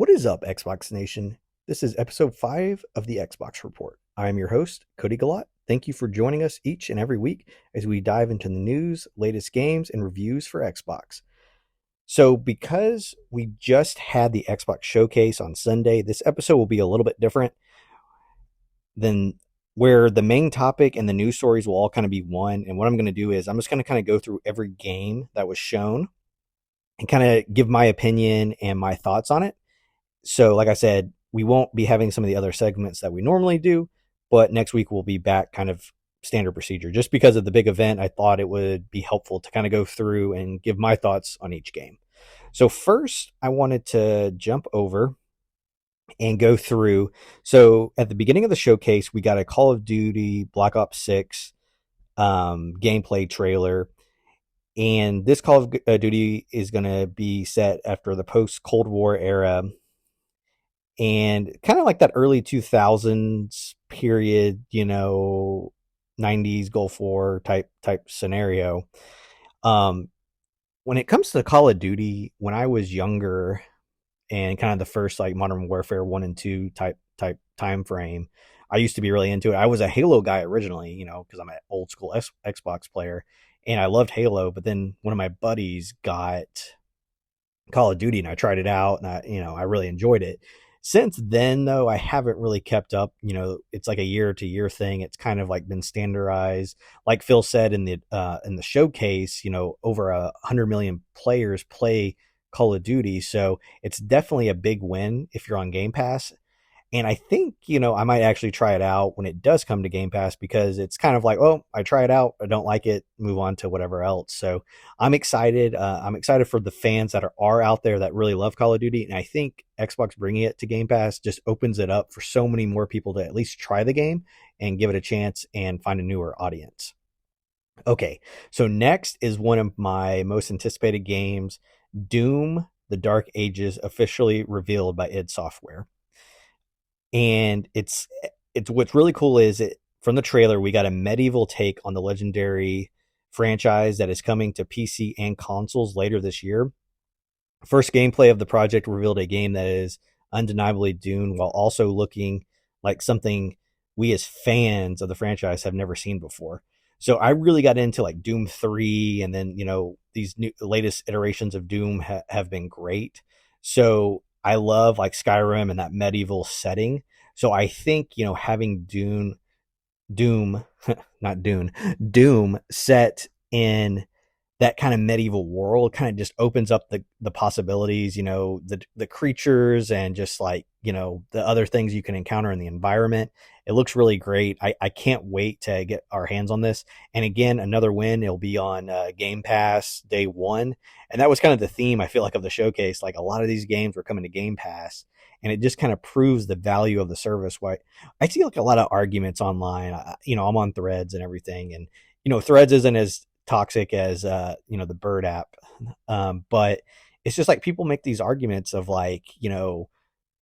What is up, Xbox Nation? This is episode 5 of the Xbox Report. I am your host, Cody Gollott. Thank you for joining us each and every week as we dive into the news, latest games, and reviews for Xbox. So, because we just had the Xbox Showcase on Sunday, this episode will be a little bit different than where the main topic and the news stories will all kind of be one. And what I'm going to do is I'm just going to kind of go through every game that was shown and kind of give my opinion and my thoughts on it. So, like I said, we won't be having some of the other segments that we normally do, but next week we'll be back kind of standard procedure. Just because of the big event, I thought it would be helpful to kind of go through and give my thoughts on each game. So, first, I wanted to jump over and go through. So, at the beginning of the showcase, we got a Call of Duty Black Ops 6 gameplay trailer. And this Call of Duty is going to be set after the post Cold War era and kind of like that early 2000s period, 90s Gulf War type scenario. When it comes to Call of Duty, when I was younger and kind of the first like Modern Warfare 1 and 2 type time frame, I used to be really into it. I was a Halo guy originally, because I'm an old school Xbox player and I loved Halo, but then one of my buddies got Call of Duty and I tried it out and I really enjoyed it. Since then, though, I haven't really kept up. It's like a year to year thing. It's kind of like been standardized. Like Phil said in the showcase, over 100 million players play Call of Duty, so it's definitely a big win if you're on Game Pass. And I think, I might actually try it out when it does come to Game Pass because it's kind of like, oh, I try it out. I don't like it. Move on to whatever else. So I'm excited. I'm excited for the fans that are out there that really love Call of Duty. And I think Xbox bringing it to Game Pass just opens it up for so many more people to at least try the game and give it a chance and find a newer audience. Okay, so next is one of my most anticipated games, Doom, The Dark Ages, officially revealed by id Software. And it's what's really cool is it from the trailer we got a medieval take on the legendary franchise that is coming to PC and consoles later this year. First gameplay of the project revealed a game that is undeniably Dune while also looking like something we as fans of the franchise have never seen before. So I really got into like Doom 3 and then, these new latest iterations of Doom have been great. So I love like Skyrim and that medieval setting. So I think, having Doom, not Dune, Doom set in that kind of medieval world kind of just opens up the possibilities, the creatures and just like, the other things you can encounter in the environment. It looks really great. I can't wait to get our hands on this. And again, another win. It'll be on Game Pass day one. And that was kind of the theme, I feel like, of the showcase. Like a lot of these games were coming to Game Pass. And it just kind of proves the value of the service. Why I see like a lot of arguments online. I'm on Threads and everything. And, Threads isn't as toxic as the Bird app, but it's just like people make these arguments of like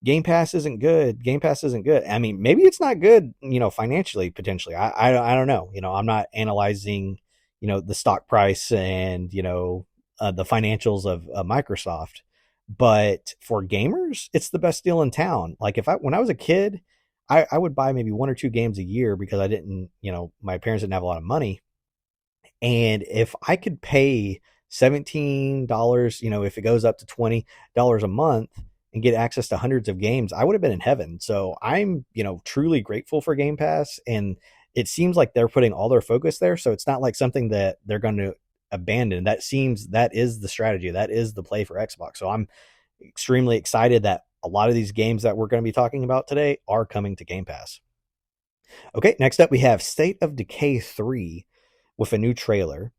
Game Pass isn't good. Game Pass isn't good. I mean, maybe it's not good, financially potentially. I don't know. I'm not analyzing the stock price and the financials of Microsoft, but for gamers, it's the best deal in town. Like when I was a kid, I would buy maybe one or two games a year because I didn't, my parents didn't have a lot of money. And if I could pay $17, if it goes up to $20 a month and get access to hundreds of games, I would have been in heaven. So I'm, truly grateful for Game Pass. And it seems like they're putting all their focus there. So it's not like something that they're going to abandon. That is the strategy. That is the play for Xbox. So I'm extremely excited that a lot of these games that we're going to be talking about today are coming to Game Pass. Okay, next up we have State of Decay 3 with a new trailer.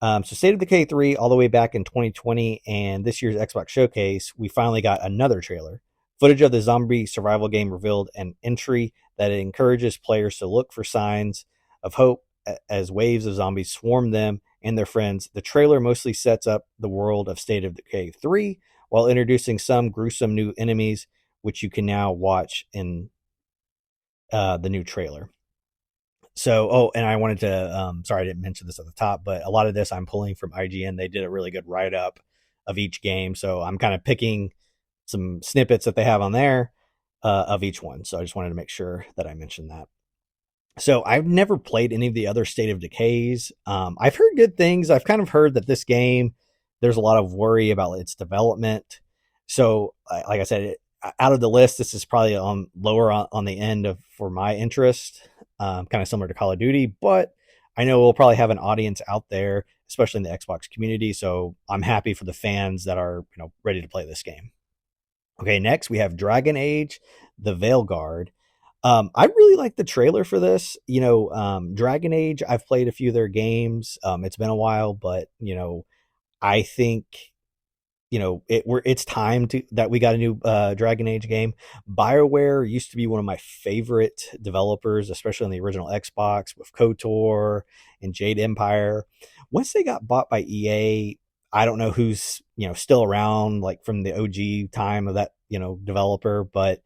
So State of Decay 3 all the way back in 2020 and this year's Xbox Showcase, we finally got another trailer. Footage of the zombie survival game revealed an entry that encourages players to look for signs of hope as waves of zombies swarm them and their friends. The trailer mostly sets up the world of State of Decay 3 while introducing some gruesome new enemies, which you can now watch in the new trailer. So, and I wanted to, sorry, I didn't mention this at the top, but a lot of this I'm pulling from IGN. They did a really good write up of each game. So I'm kind of picking some snippets that they have on there of each one. So I just wanted to make sure that I mentioned that. So I've never played any of the other State of Decays. I've heard good things. I've kind of heard that this game, there's a lot of worry about its development. So, like I said, out of the list, this is probably on lower on the end of for my interest, kind of similar to Call of Duty. But I know we'll probably have an audience out there, especially in the Xbox community. So I'm happy for the fans that are ready to play this game. Okay, next we have Dragon Age: The Veilguard. I really like the trailer for this. Dragon Age, I've played a few of their games. It's been a while, but I think it's time to that we got a new Dragon Age game. BioWare used to be one of my favorite developers, especially on the original Xbox with KOTOR and Jade Empire. Once they got bought by EA, I don't know who's still around, like from the OG time of that developer, but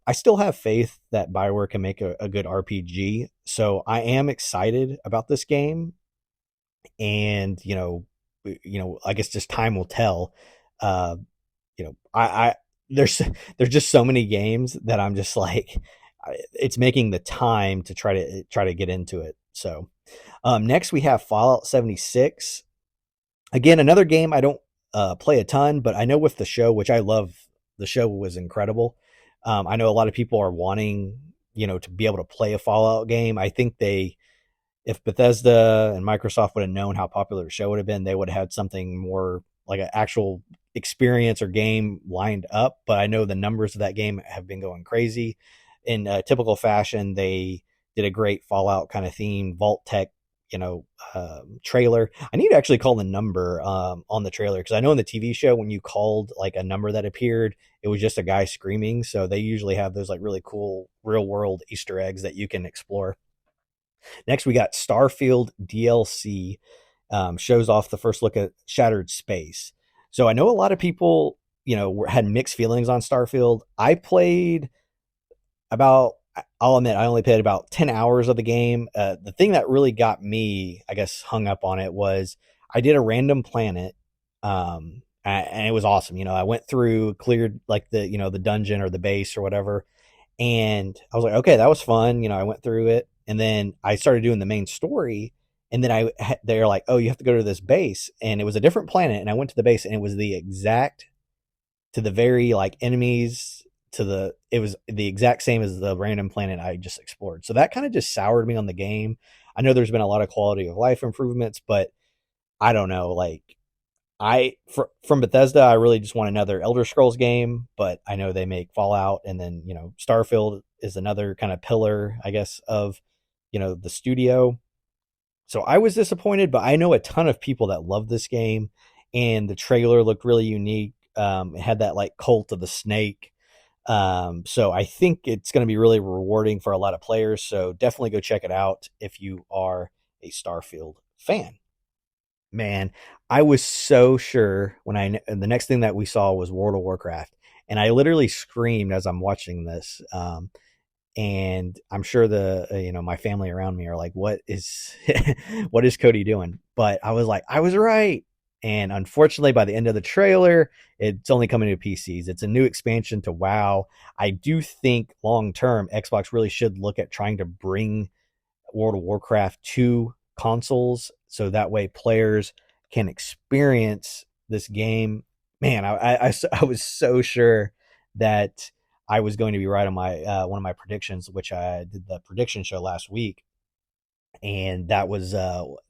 I still have faith that BioWare can make a good RPG. So I am excited about this game, and I guess just time will tell. Uh, I there's just so many games that I'm just like, it's making the time to try to get into it. So next we have Fallout 76. Again, another game I don't play a ton, but I know with the show, which I love, the show was incredible. I know a lot of people are wanting, to be able to play a Fallout game. I think if Bethesda and Microsoft would have known how popular the show would have been, they would have had something more like an actual experience or game lined up. But I know the numbers of that game have been going crazy. In typical fashion, they did a great Fallout kind of theme, Vault Tech, trailer. I need to actually call the number on the trailer, because I know in the TV show when you called like a number that appeared, it was just a guy screaming. So they usually have those like really cool real world Easter eggs that you can explore. Next, we got Starfield DLC. Shows off the first look at Shattered Space. So I know a lot of people, had mixed feelings on Starfield. I'll admit, I only played about 10 hours of the game. The thing that really got me, I guess, hung up on it was I did a random planet, and it was awesome. I went through, cleared like the dungeon or the base or whatever, and I was like, okay, that was fun. I went through it, and then I started doing the main story, and then they're like, oh, you have to go to this base, and it was a different planet, and I went to the base, and it was to the very like enemies it was the exact same as the random planet I just explored. So that kind of just soured me on the game. I know there's been a lot of quality of life improvements, but I don't know, like from Bethesda, I really just want another Elder Scrolls game, but I know they make Fallout, and then Starfield is another kind of pillar, I guess, of the studio. So I was disappointed, but I know a ton of people that love this game, and the trailer looked really unique. It had that like cult of the snake. So I think it's going to be really rewarding for a lot of players. So definitely go check it out if you are a Starfield fan. Man, I was so sure the next thing that we saw was World of Warcraft, and I literally screamed as I'm watching this. And I'm sure my family around me are like, what is what is Cody doing? But I was like, I was right. And unfortunately, by the end of the trailer, it's only coming to PCs. It's a new expansion to WoW. I do think long term, Xbox really should look at trying to bring World of Warcraft to consoles, so that way players can experience this game. Man, I was so sure that I was going to be right on my one of my predictions, which I did the prediction show last week, and that was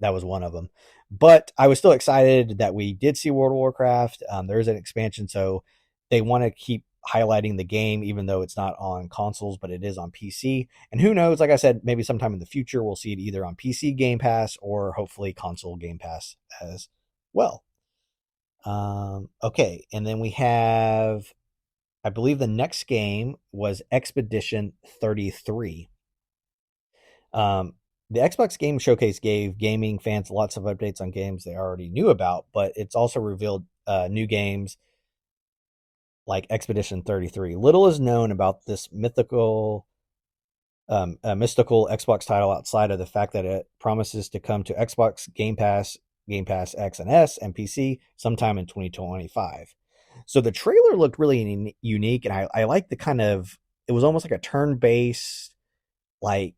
one of them. But I was still excited that we did see World of Warcraft. There is an expansion, so they want to keep highlighting the game, even though it's not on consoles, but it is on PC. And who knows? Like I said, maybe sometime in the future we'll see it either on PC Game Pass or hopefully console Game Pass as well. Okay, and then we have, I believe the next game was Expedition 33. Um, the Xbox Game Showcase gave gaming fans lots of updates on games they already knew about, but it's also revealed new games like Expedition 33. Little is known about this mystical Xbox title outside of the fact that it promises to come to Xbox Game Pass, Game Pass X and S, and PC sometime in 2025. So the trailer looked really unique, and I like the kind of, it was almost like a turn based, like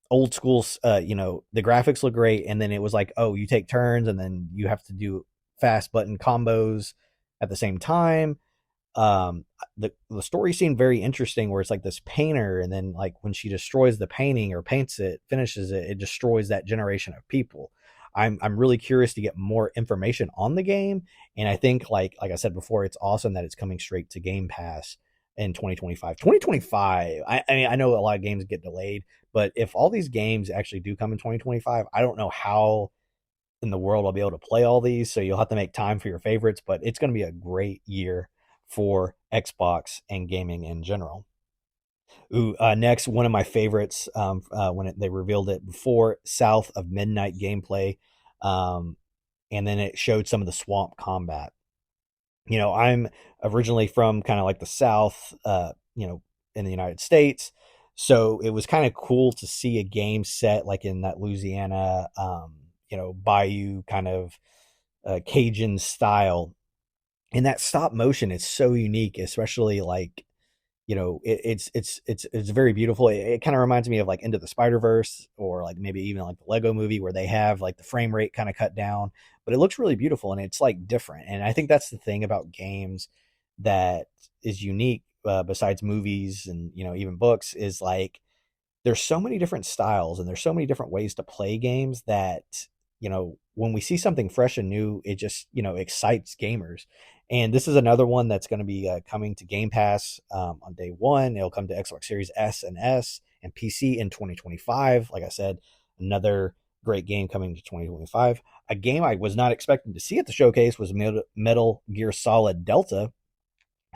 old school. The graphics look great, and then it was like, oh, you take turns, and then you have to do fast button combos at the same time. The story seemed very interesting, where it's like this painter, and then like when she destroys the painting or paints it, finishes it, it destroys that generation of people. I'm really curious to get more information on the game, and I think like I said before, it's awesome that it's coming straight to Game Pass in 2025. 2025. I mean, I know a lot of games get delayed, but if all these games actually do come in 2025, I don't know how in the world I'll be able to play all these. So you'll have to make time for your favorites, but it's going to be a great year for Xbox and gaming in general. Ooh, next, one of my favorites, they revealed it before, South of Midnight gameplay. Um, and then it showed some of the swamp combat. I'm originally from kind of like the South, in the United States. So it was kind of cool to see a game set like in that Louisiana, bayou kind of Cajun style. And that stop motion is so unique, especially like, it's very beautiful. It kind of reminds me of like Into the Spider Verse, or like maybe even like the Lego Movie, where they have like the frame rate kind of cut down, but it looks really beautiful and it's like different. And I think that's the thing about games that is unique, besides movies and even books, is like there's so many different styles and there's so many different ways to play games that when we see something fresh and new, it just excites gamers. And this is another one that's going to be coming to Game Pass on day one. It'll come to Xbox Series S and PC in 2025. Like I said, another great game coming to 2025. A game I was not expecting to see at the showcase was Metal Gear Solid Delta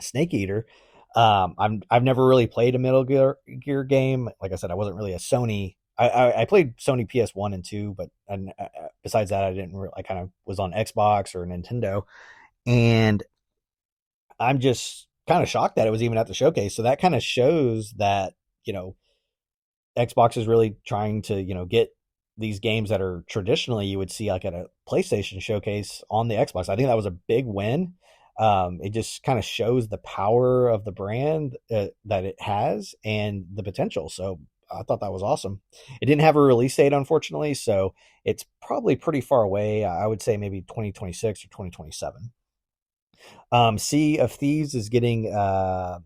Snake Eater. I've never really played a Metal Gear game. Like I said, I wasn't really a Sony. I played Sony PS1 and 2, but besides that, I didn't. I kind of was on Xbox or Nintendo, and I'm just kind of shocked that it was even at the showcase. So that kind of shows that you know Xbox is really trying to get these games that are traditionally you would see like at a PlayStation showcase on the Xbox. I think that was a big win. It just kind of shows the power of the brand that it has and the potential. So I thought that was awesome. It didn't have a release date, unfortunately, so it's probably pretty far away. I would say maybe 2026 or 2027. Sea of Thieves is getting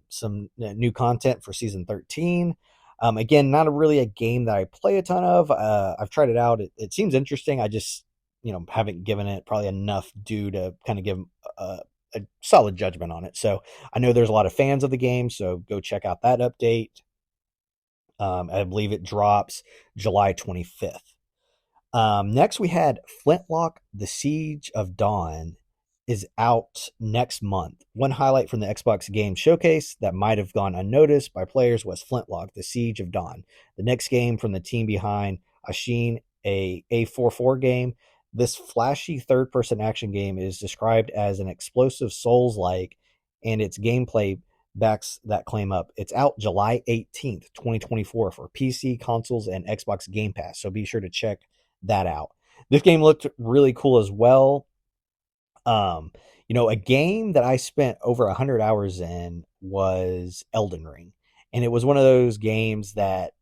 some new content for season 13. Again, not really a game that I play a ton of. I've tried it out. It seems interesting. I just, haven't given it probably enough due to kind of give a solid judgment on it. So I know there's a lot of fans of the game, so go check out that update. I believe it drops July 25th. Next, we had Flintlock: The Siege of Dawn is out next month. One highlight from the Xbox Game Showcase that might have gone unnoticed by players was Flintlock: The Siege of Dawn, the next game from the team behind Ashen, a A44 game. This flashy third-person action game is described as an explosive Souls-like, and its gameplay backs that claim up. It's out July 18th, 2024 for PC, consoles, and Xbox Game Pass, so be sure to check that out. This game looked really cool as well. A game that I spent over 100 hours in was Elden Ring. And it was one of those games that,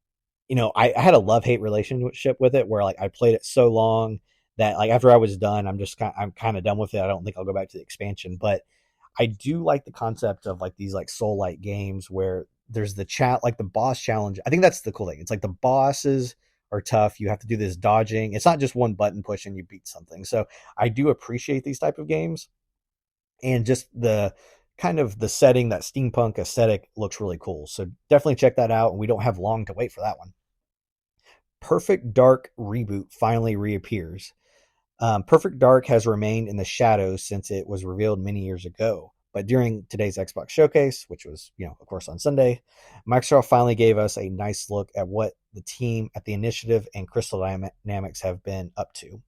I had a love-hate relationship with it, where like I played it so long that like after I was done, I'm kind of done with it. I don't think I'll go back to the expansion, but I do like the concept of like these like soul-like games where there's the chat, like the boss challenge. I think that's the cool thing. It's like the bosses are tough. You have to do this dodging. It's not just one button push and you beat something. So I do appreciate these type of games, and just the kind of the setting, that steampunk aesthetic looks really cool. So definitely check that out. And we don't have long to wait for that one. Perfect Dark reboot finally reappears. Perfect Dark has remained in the shadows since it was revealed many years ago. But during today's Xbox showcase, which was, of course, on Sunday, Microsoft finally gave us a nice look at what the team at the Initiative and Crystal Dynamics have been up to.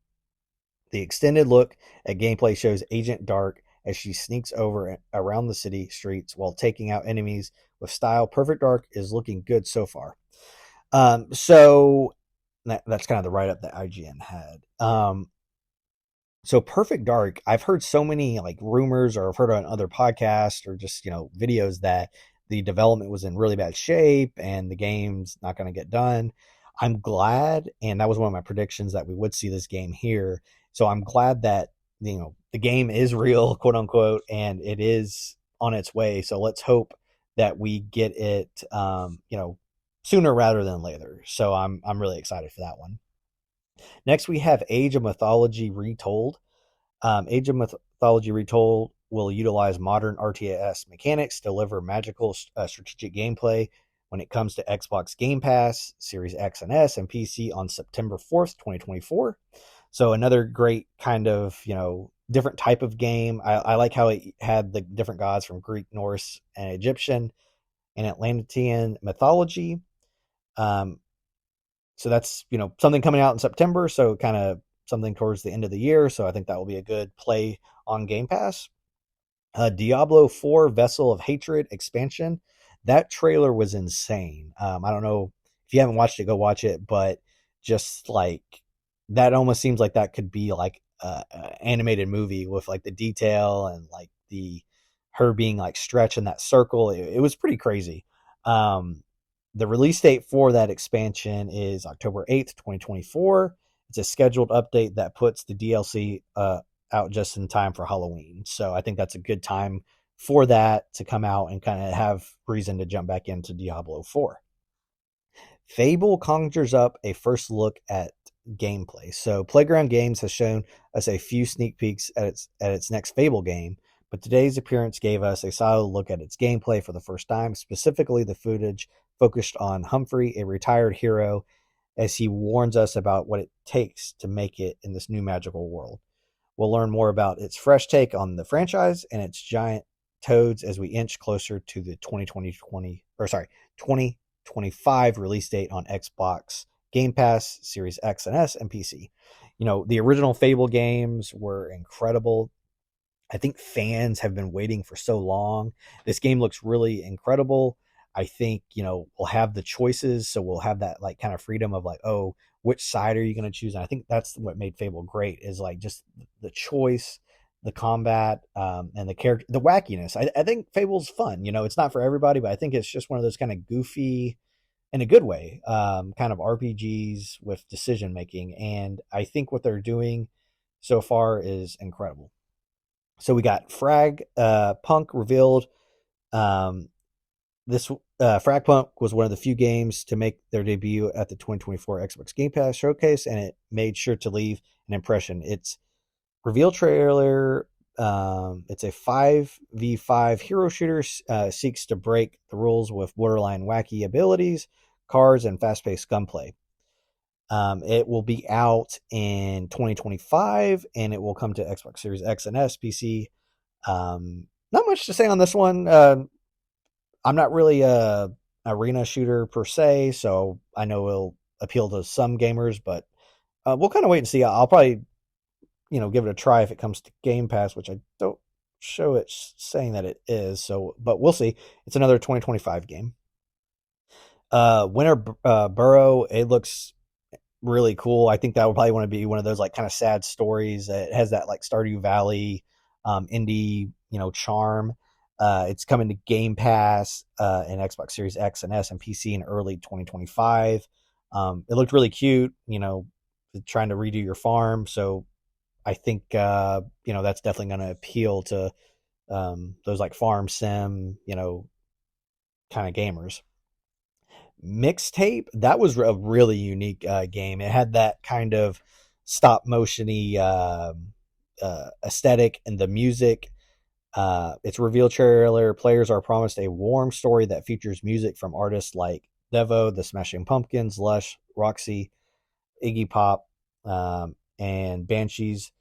The extended look at gameplay shows Agent Dark as she sneaks over around the city streets while taking out enemies with style. Perfect Dark is looking good so far. So that's kind of the write-up that IGN had. So Perfect Dark, I've heard so many like rumors, or I've heard on other podcasts or just, videos that the development was in really bad shape and the game's not going to get done. I'm glad, and that was one of my predictions, that we would see this game here. So I'm glad that, the game is real, quote unquote, and it is on its way. So let's hope that we get it, sooner rather than later. So I'm really excited for that one. Next, we have Age of Mythology Retold. Age of Mythology Retold will utilize modern RTS mechanics to deliver magical strategic gameplay when it comes to Xbox Game Pass, Series X and S, and PC on September 4th, 2024. So another great kind of, different type of game. I like how it had the different gods from Greek, Norse, and Egyptian and Atlantean mythology. Um, so that's, something coming out in September. So kind of something towards the end of the year. So I think that will be a good play on Game Pass. Diablo 4 Vessel of Hatred expansion. That trailer was insane. I don't know if you haven't watched it, go watch it, but just like that almost seems like that could be like a animated movie with like the detail and like the her being like stretched in that circle. It was pretty crazy. Um, the release date for that expansion is October 8th, 2024. It's a scheduled update that puts the DLC out just in time for Halloween. So I think that's a good time for that to come out and kind of have reason to jump back into Diablo 4. Fable conjures up a first look at gameplay. So Playground Games has shown us a few sneak peeks at its next Fable game, but today's appearance gave us a solid look at its gameplay for the first time, specifically the footage focused on Humphrey, a retired hero, as he warns us about what it takes to make it in this new magical world. We'll learn more about its fresh take on the franchise and its giant toads as we inch closer to the 2025 release date on Xbox Game Pass, Series X and S, and PC. The original Fable games were incredible. I think fans have been waiting for so long. This game looks really incredible. I think, we'll have the choices. So we'll have that like kind of freedom of like, oh, which side are you going to choose? And I think that's what made Fable great, is like just the choice, the combat, and the character, the wackiness. I think Fable's fun. It's not for everybody, but I think it's just one of those kind of goofy, in a good way, kind of RPGs with decision making. And I think what they're doing so far is incredible. So we got Frag Punk revealed. Um, this Frag Punk was one of the few games to make their debut at the 2024 Xbox Game Pass showcase, and it made sure to leave an impression. Its reveal trailer. It's a 5v5 hero shooter. Seeks to break the rules with borderline wacky abilities, cars, and fast-paced gunplay. It will be out in 2025, and it will come to Xbox Series X and S, PC. Not much to say on this one. I'm not really a arena shooter per se, so I know it'll appeal to some gamers, but we'll kind of wait and see. I'll probably, give it a try if it comes to Game Pass, which I don't show it saying that it is. So, but we'll see. It's another 2025 game. Winter Burrow. It looks really cool. I think that would probably want to be one of those like kind of sad stories that has that like Stardew Valley indie, charm. It's coming to Game Pass and Xbox Series X and S and PC in early 2025. It looked really cute, trying to redo your farm. So I think, that's definitely going to appeal to those like farm sim, kind of gamers. Mixtape, that was a really unique game. It had that kind of stop motiony aesthetic, and the music. Its reveal trailer, players are promised a warm story that features music from artists like Devo, The Smashing Pumpkins, Lush, Roxy, Iggy Pop, and Banshees,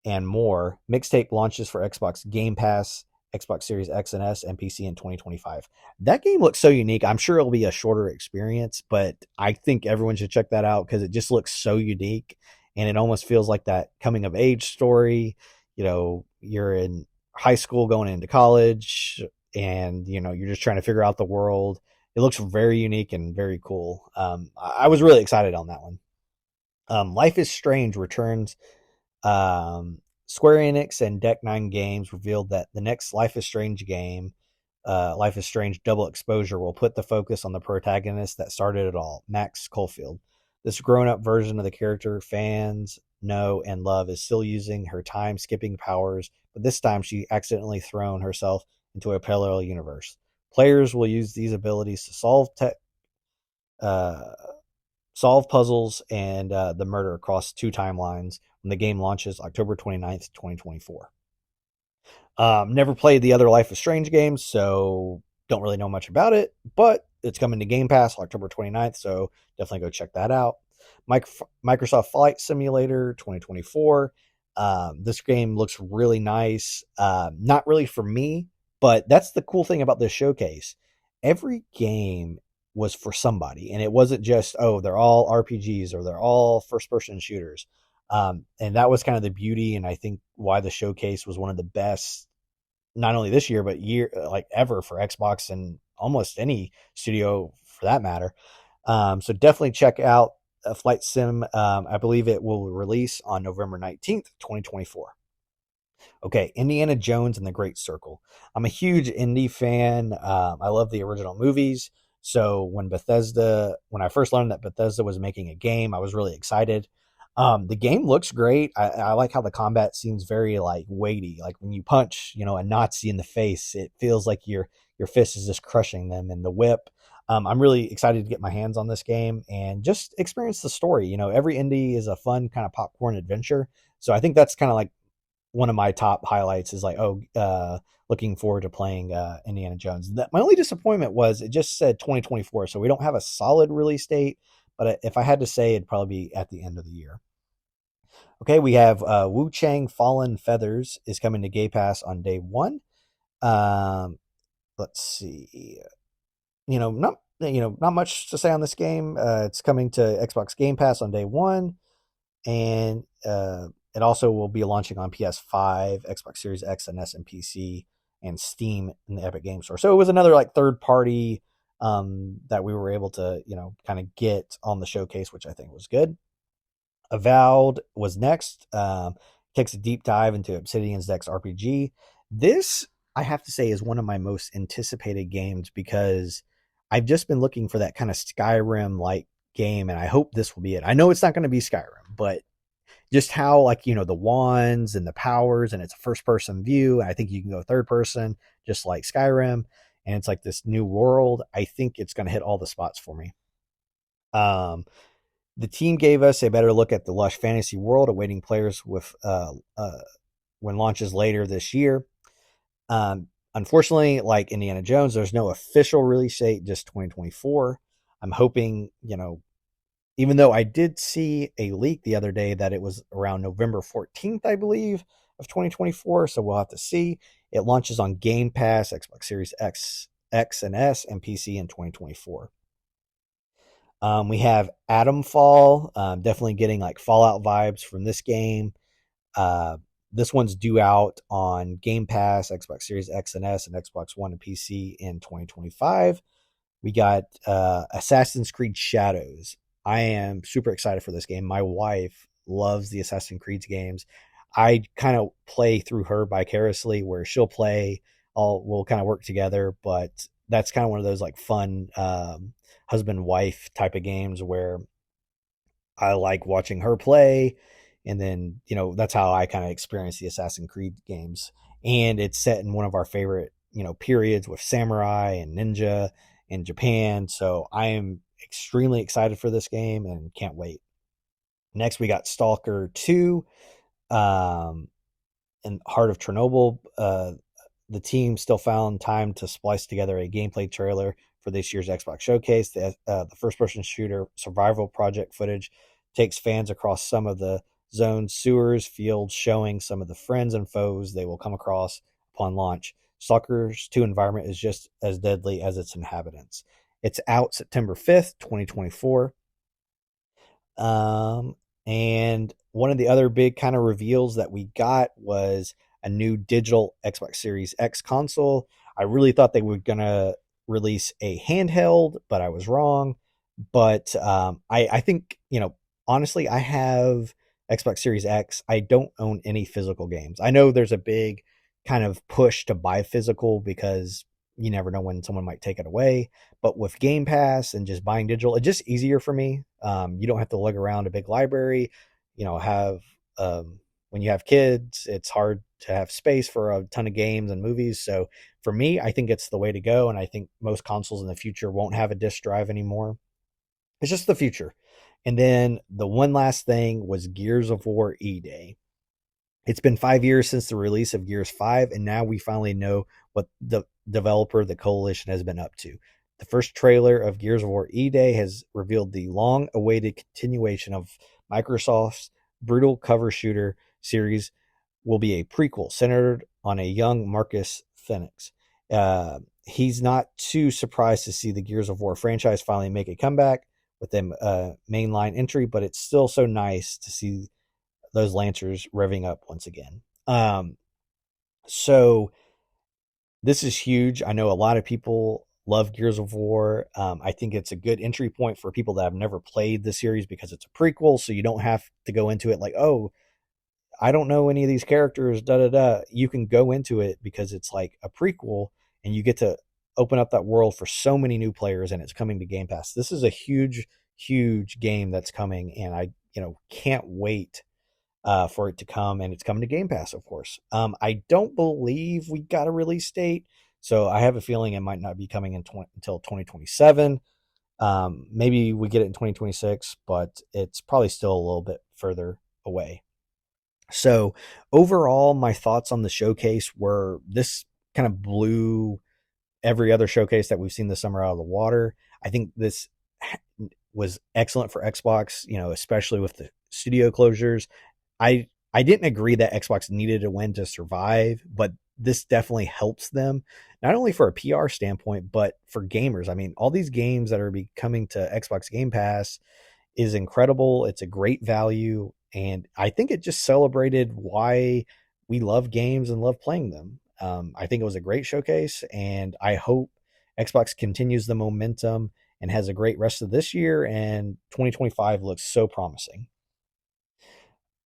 and more. Mixtape launches for Xbox Game Pass, Xbox Series X and S, and PC in 2025. That game looks so unique. I'm sure it'll be a shorter experience, but I think everyone should check that out because it just looks so unique, and it almost feels like that coming of age story. You're in high school going into college, and you're just trying to figure out the world. It looks very unique and very cool. I was really excited on that one. Life is Strange returns Square Enix and Deck Nine Games revealed that the next Life is Strange game, Life is Strange Double Exposure, will put the focus on the protagonist that started it all, Max Caulfield. This grown up version of the character fans know and love is still using her time skipping powers, but this time she accidentally thrown herself into a parallel universe. Players will use these abilities to uh, solve puzzles and the murder across two timelines when the game launches October 29th, 2024. Never played the other Life is Strange games, so don't really know much about it, but it's coming to Game Pass October 29th, so definitely go check that out. Microsoft Flight Simulator 2024. This game looks really nice. Not really for me, but that's the cool thing about this showcase. Every game was for somebody, and it wasn't just, oh, they're all RPGs or they're all first person shooters. And that was kind of the beauty, and I think why the showcase was one of the best, not only this year but year like ever for Xbox and almost any studio for that matter. So definitely check out Flight Sim. I believe it will release on November 19th, 2024. Okay, Indiana Jones and the Great Circle. I'm a huge indie fan. I love the original movies. So when I first learned that Bethesda was making a game, I was really excited. The game looks great. I like how the combat seems very like weighty. Like when you punch, a Nazi in the face, it feels like your fist is just crushing them. And the whip. I'm really excited to get my hands on this game and just experience the story. Every indie is a fun kind of popcorn adventure. So I think that's kind of like one of my top highlights is like, looking forward to playing Indiana Jones. My only disappointment was it just said 2024, so we don't have a solid release date. But if I had to say, it'd probably be at the end of the year. Okay, we have Wu Chang Fallen Feathers is coming to Game Pass on day one. Um, let's see. Not much to say on this game. It's coming to Xbox Game Pass on day one, and it also will be launching on PS5, Xbox Series X and S, and PC, and Steam in the Epic Game Store. So it was another like third party that we were able to kind of get on the showcase, which I think was good. Avowed was next. Takes a deep dive into Obsidian's next RPG. This, I have to say, is one of my most anticipated games because I've just been looking for that kind of Skyrim like game, and I hope this will be it. I know it's not going to be Skyrim, but just how like the wands and the powers, and it's a first person view, and I think you can go third person just like Skyrim, and it's like this new world. I think it's going to hit all the spots for me. um the team gave us a better look at the lush fantasy world awaiting players with when launches later this year. Unfortunately, like Indiana Jones, there's no official release date, just 2024. I'm hoping, even though I did see a leak the other day that it was around November 14th, I believe, of 2024. So we'll have to see. It launches on Game Pass, Xbox Series X and S, and PC in 2024. We have Atom Fall, definitely getting like Fallout vibes from this game. Uh, this one's due out on Game Pass, Xbox Series X and S, and Xbox One and PC in 2025. We got Assassin's Creed Shadows. I am super excited for this game. My wife loves the Assassin's Creed games. I kind of play through her vicariously, where she'll play, we'll kind of work together, but that's kind of one of those like fun husband wife type of games where I like watching her play, and then that's how I kind of experience the Assassin's Creed games. And it's set in one of our favorite periods with samurai and ninja in Japan. So I am extremely excited for this game and can't wait. Next, we got Stalker 2, um, and Heart of Chernobyl. The team still found time to splice together a gameplay trailer for this year's Xbox Showcase. The first-person shooter survival project footage takes fans across some of the zone's sewers, fields, showing some of the friends and foes they will come across upon launch. Stalker's 2 environment is just as deadly as its inhabitants. It's out September 5th, 2024. And one of the other big kind of reveals that we got was a new digital Xbox Series X console. I really thought they were going to release a handheld, but I was wrong. But I think, honestly, I have Xbox Series X, I don't own any physical games. I know there's a big kind of push to buy physical because you never know when someone might take it away. But with Game Pass and just buying digital, it's just easier for me. You don't have to lug around a big library. Have when you have kids, it's hard to have space for a ton of games and movies. So for me, I think it's the way to go. And I think most consoles in the future won't have a disc drive anymore. It's just the future. And then the one last thing was Gears of War E-Day. It's been 5 years since the release of Gears 5, and now we finally know what the developer, the Coalition, has been up to. The first trailer of Gears of War E-Day has revealed the long awaited continuation of Microsoft's brutal cover shooter series will be a prequel centered on a young Marcus Phoenix. He's not too surprised to see the Gears of War franchise finally make a comeback with a mainline entry, but it's still so nice to see those Lancers revving up once again. So this is huge. I know a lot of people love Gears of War. I think it's a good entry point for people that have never played the series because it's a prequel, so you don't have to go into it like, oh, I don't know any of these characters, da da da. You can go into it because it's like a prequel and you get to open up that world for so many new players, and it's coming to Game Pass. This is a huge, huge game that's coming, and I, can't wait for it to come, and it's coming to Game Pass, of course. I don't believe we got a release date, so I have a feeling it might not be coming until 2027. Maybe we get it in 2026, but it's probably still a little bit further away. So overall, my thoughts on the showcase were this kind of blew every other showcase that we've seen this summer out of the water. I think this was excellent for Xbox, especially with the studio closures. I didn't agree that Xbox needed a win to survive, but this definitely helps them, not only for a PR standpoint, but for gamers. I mean, all these games that are coming to Xbox Game Pass is incredible. It's a great value. And I think it just celebrated why we love games and love playing them. I think it was a great showcase, and I hope Xbox continues the momentum and has a great rest of this year. And 2025 looks so promising.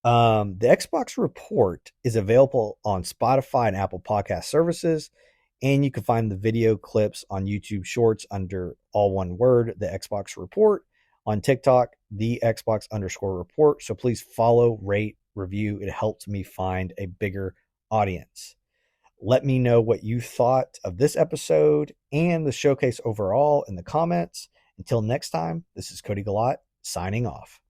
The Xbox Report is available on Spotify and Apple Podcast services, and you can find the video clips on YouTube Shorts under all one word, the Xbox Report, on TikTok, the Xbox_report. So please follow, rate, review. It helps me find a bigger audience. Let me know what you thought of this episode and the showcase overall in the comments. Until next time, this is Cody Gollott signing off.